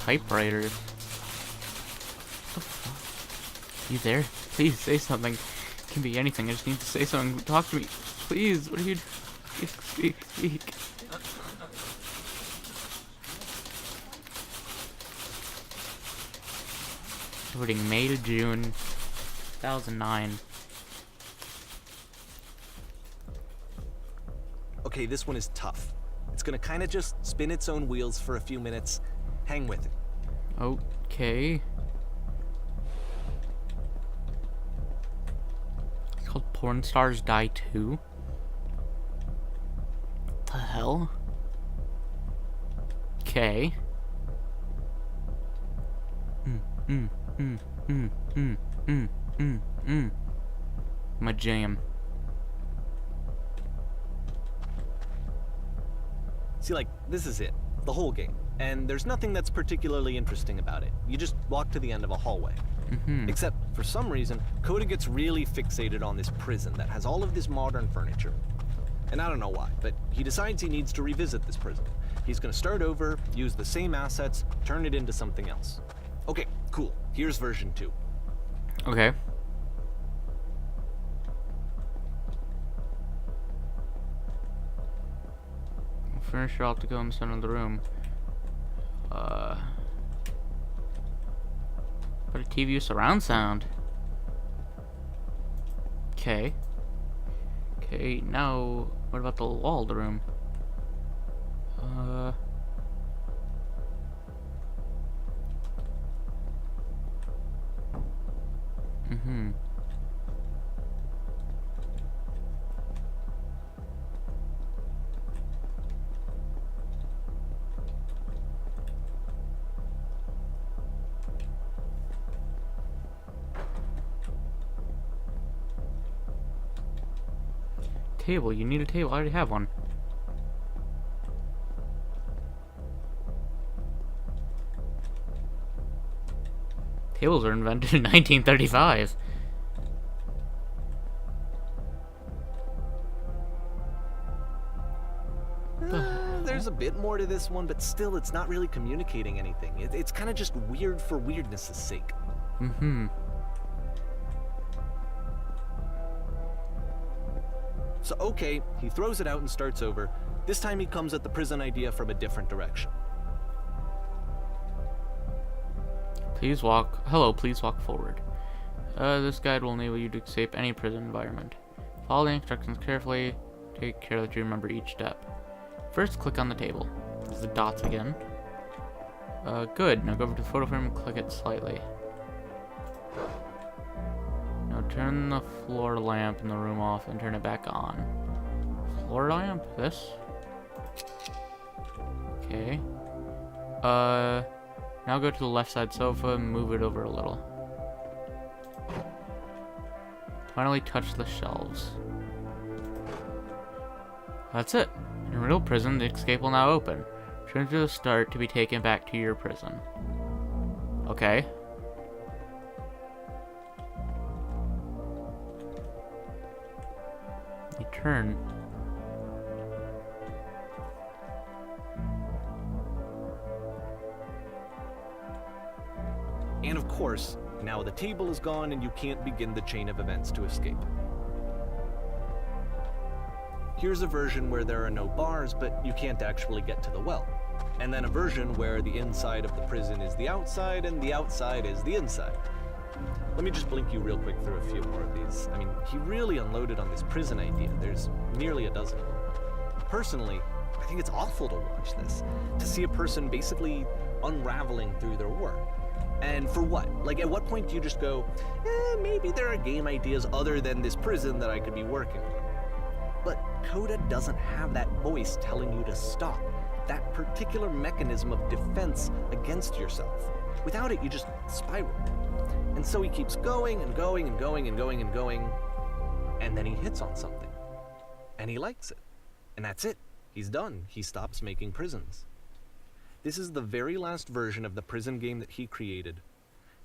typewriters. What the fuck? You there? Please say something. It can be anything. I just need to say something. Talk to me. Please. What are you doing? Speak. Voting May to June 2009. Okay, this one is tough. It's gonna kind of just spin its own wheels for a few minutes. Hang with it. Okay. It's called Porn Stars Die 2. What the hell? Okay. My jam. See, like, this is it. The whole game. And there's nothing that's particularly interesting about it. You just walk to the end of a hallway. Except, for some reason, Coda gets really fixated on this prison that has all of this modern furniture. And I don't know why, but he decides he needs to revisit this prison. He's gonna start over, use the same assets, turn it into something else. Okay, cool. Here's version 2. Okay. Furniture ought to go in the center of the room. Put a TV with surround sound. Okay. Okay, now what about the wall of the room? Table, you need a table. I already have one. Tables were invented in 1935. There's a bit more to this one, but still, it's not really communicating anything. It's kind of just weird for weirdness' sake. So, okay, he throws it out and starts over. This time he comes at the prison idea from a different direction. Please walk forward. This guide will enable you to escape any prison environment. Follow the instructions carefully. Take care that you remember each step. First, click on the table. There's the dots again. Good. Now go over to the photo frame and click it slightly. Now turn the floor lamp in the room off and turn it back on. Floor lamp? This? Okay. Now go to the left side sofa and move it over a little. Finally touch the shelves. That's it. In real prison, the escape will now open. Return to the start to be taken back to your prison. Okay. You turn. And of course, now the table is gone and you can't begin the chain of events to escape. Here's a version where there are no bars, but you can't actually get to the well. And then a version where the inside of the prison is the outside and the outside is the inside. Let me just blink you real quick through a few more of these. I mean, he really unloaded on this prison idea. There's nearly a dozen of them. Personally, I think it's awful to watch this, to see a person basically unraveling through their work. And for what? Like, at what point do you just go, maybe there are game ideas other than this prison that I could be working on? But Coda doesn't have that voice telling you to stop, that particular mechanism of defense against yourself. Without it, you just spiral. And so he keeps going and going and going and going and going, and then he hits on something. And he likes it. And that's it. He's done. He stops making prisons. This is the very last version of the prison game that he created.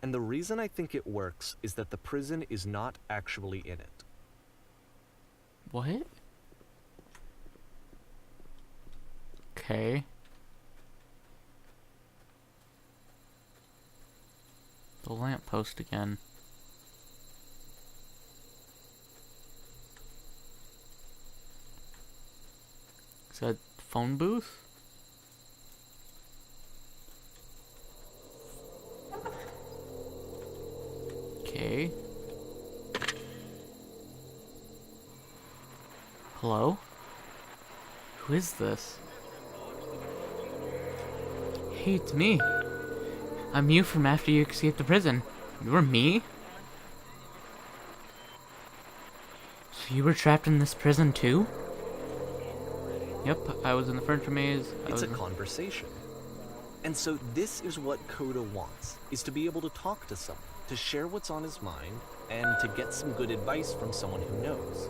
And the reason I think it works is that the prison is not actually in it. What? Okay. lamppost again. Is that phone booth? Okay. Hello? Who is this? Hey, it's me. I'm you from after you escaped the prison. You're me? So you were trapped in this prison too? Yep, I was in the furniture maze. It's a conversation. And so this is what Coda wants, is to be able to talk to someone, to share what's on his mind, and to get some good advice from someone who knows.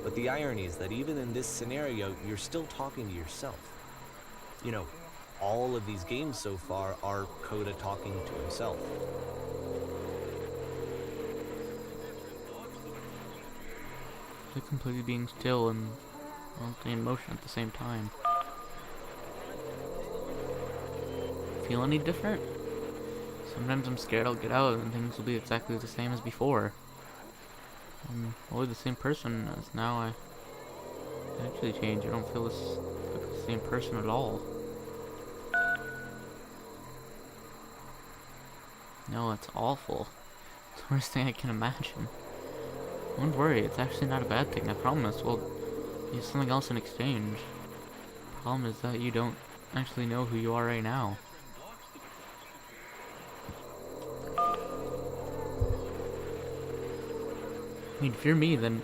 But the irony is that even in this scenario, you're still talking to yourself. You know, all of these games so far are Coda talking to himself. Like completely being still and in motion at the same time. Feel any different? Sometimes I'm scared I'll get out and things will be exactly the same as before. I'm only the same person as now. I actually changed. I don't feel like the same person at all. No, it's awful. It's the worst thing I can imagine. Don't worry, it's actually not a bad thing, I promise. We'll use something else in exchange. Problem is that you don't actually know who you are right now. I mean, if you're me, then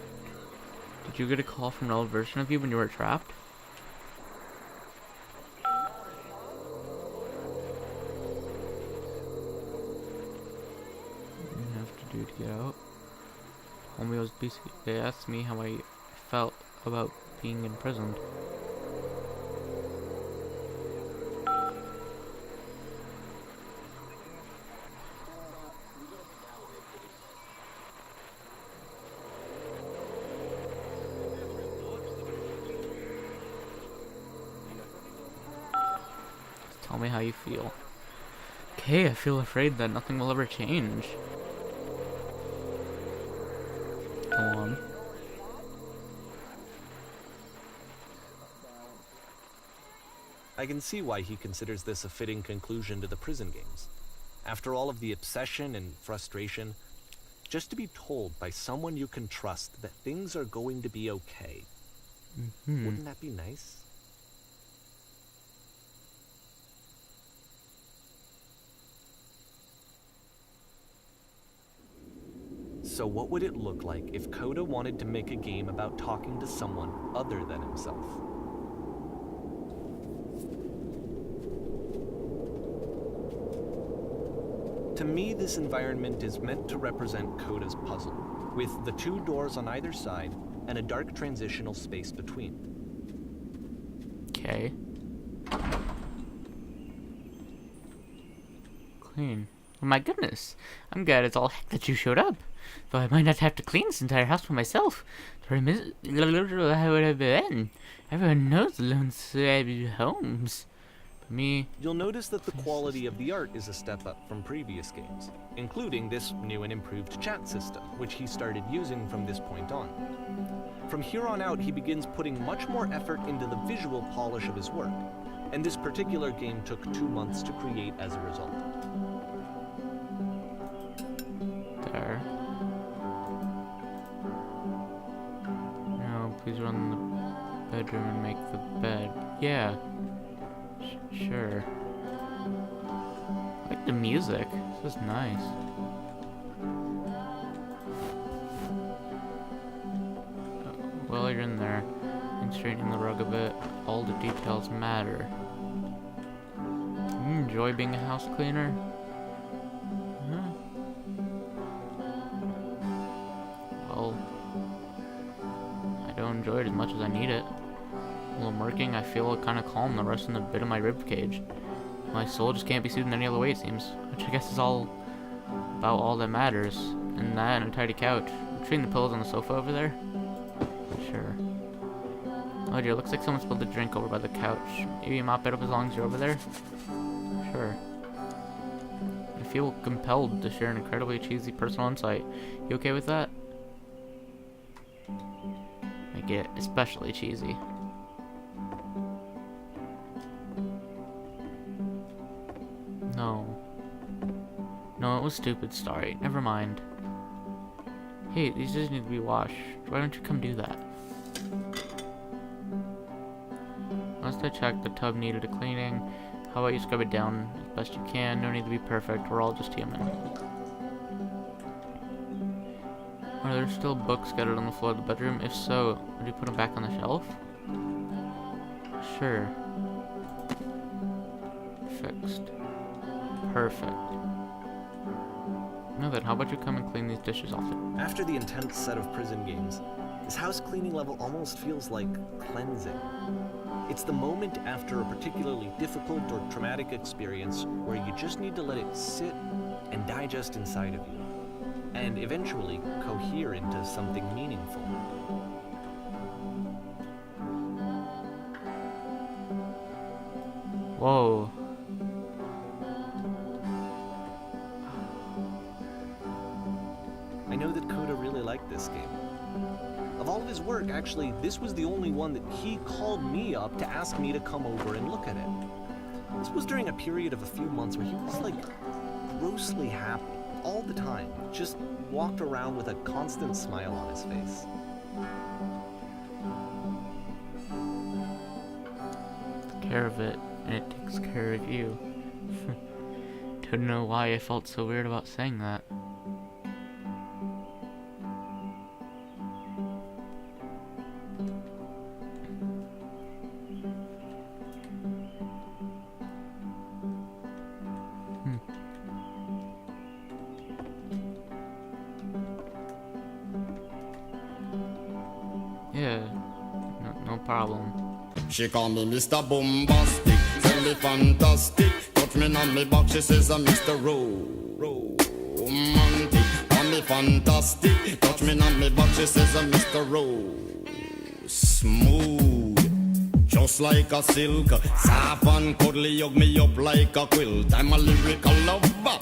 did you get a call from an old version of you when you were trapped? What do you have to do to get out? Homie was basically, they asked me how I felt about being imprisoned. Tell me how you feel. Okay, I feel afraid that nothing will ever change. Go on. I can see why he considers this a fitting conclusion to the prison games. After all of the obsession and frustration, just to be told by someone you can trust that things are going to be okay. Wouldn't that be nice? So what would it look like if Coda wanted to make a game about talking to someone other than himself? To me, this environment is meant to represent Coda's puzzle, with the two doors on either side and a dark transitional space between. Okay. Clean. Oh my goodness. I'm glad it's all heck that you showed up. Though I might not have to clean this entire house for myself. How would I have been? Everyone knows lone homes. But me... You'll notice that the quality of the art is a step up from previous games, including this new and improved chat system, which he started using from this point on. From here on out, he begins putting much more effort into the visual polish of his work, and this particular game took 2 months to create as a result. There. No, please run the bedroom and make the bed. Yeah. Sure. I like the music. This is nice. While you're in there and straightening the rug a bit, all the details matter. You enjoy being a house cleaner? Huh? Well, I don't enjoy it as much as I need it. While I'm working, I feel kind of calm the rest in the bit of my rib cage. My soul just can't be soothed in any other way, it seems. Which I guess is all about all that matters. And that and a tidy couch. Between the pillows on the sofa over there? Sure. Oh dear, looks like someone spilled a drink over by the couch. Maybe you mop it up as long as you're over there? Sure. feel compelled to share an incredibly cheesy personal insight. You okay with that? Make it especially cheesy. No. No, it was stupid. Sorry. Never mind. Hey, these dishes need to be washed. Why don't you come do that? Last I checked, the tub needed a cleaning. How about you scrub it down as best you can? No need to be perfect. We're all just human. Are there still books scattered on the floor of the bedroom? If so, would you put them back on the shelf? Sure. Fixed. Perfect. Now then, how about you come and clean these dishes off it? After the intense set of prison games, this house cleaning level almost feels like cleansing. It's the moment after a particularly difficult or traumatic experience where you just need to let it sit and digest inside of you, and eventually cohere into something meaningful. Whoa. I know that Koda really liked this game. Of all of his work, actually, this was the only one that he called me up to ask me to come over and look at it. This was during a period of a few months where he was like grossly happy all the time, just walked around with a constant smile on his face. Care of it, and it takes care of you. Don't know why I felt so weird about saying that. Yeah, no problem. She call me Mr. Bombastic, tell me fantastic. Touch me on me back, she says I'm Mr. Romantic. Call me fantastic, touch me on me back, she says I'm Mr. Smooth, just like a silk. Soft and cuddly, hug me up like a quilt. I'm a lyrical lover.